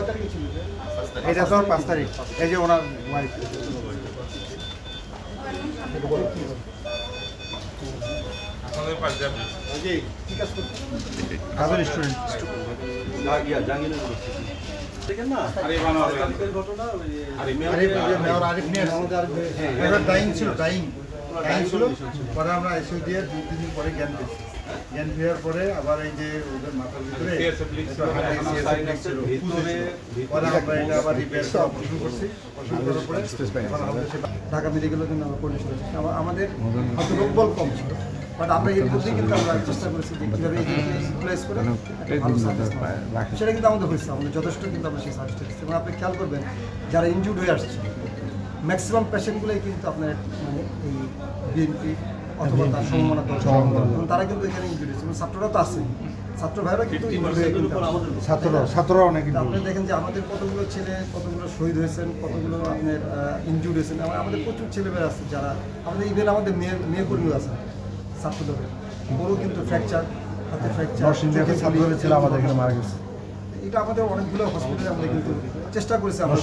কয় তারিখে ছিল? এটা তো 5 তারিখ। এই যে ওনার ওয়াইফ। জি, ঠিক আছে। কাজের স্টুডেন্ট। মেয়র আরিফ নিয়ে এবার ডাইং ছিল, ডাইং ছিল। পরে আমরা এসে দিয়ে 2-3 দিন পরে জ্ঞান পেয়েছি। জ্ঞান ফেরার পরে আবার এই যে ওদের মাথার ভিতরে পরে আমরা এটা আবার রিপেয়ার করা অপারেশন করছি। অপারেশন করার পরে ঢাকা মেডিকেলের জন্য আমরা পরিবেশ করেছি। আমাদের হয়তো রোগবল কম ছিল, বাট আমরা এর মধ্যেই কিন্তু আমরা চেষ্টা করেছি যে কীভাবে এগুলোকে ইউটিলাইজ করে একটা ভালো সার্ভিস পাওয়া। সেটা কিন্তু আমাদের হয়েছে, আমাদের যথেষ্ট কিন্তু আমরা সেই সার্ভিসটা দিচ্ছি। এবং আপনি খেয়াল করবেন যারা ইনজুর্ড হয়ে আসছে ম্যাক্সিমাম পেশেন্টগুলোই কিন্তু আপনার মানে এই বিএনপি অথবা তার সমমনা দল, এবং তারা কিন্তু এখানে ইনজুর্ড হয়েছে। এবং ছাত্ররা তো আছে, ছাত্র ভাইরা কিন্তু ছাত্ররা অনেক। আপনি দেখেন যে আমাদের কতগুলো ছেলে কতগুলো শহীদ হয়েছেন, কতগুলো আপনার ইনজুর্ড হয়েছেন। আমাদের প্রচুর ছেলেমেয়েরা আছে যারা আমাদের ইভেন আমাদের মেয়ে কর্মীও আছে ছাত্রদের, বড়ও কিন্তু ফ্র্যাকচার, হাতে ফ্র্যাকচার ছিল আমাদের এখানে মারা গেছে। এটা আমাদের অনেকগুলো হসপিটালে আমরা কিন্তু চেষ্টা করেছি আমরা।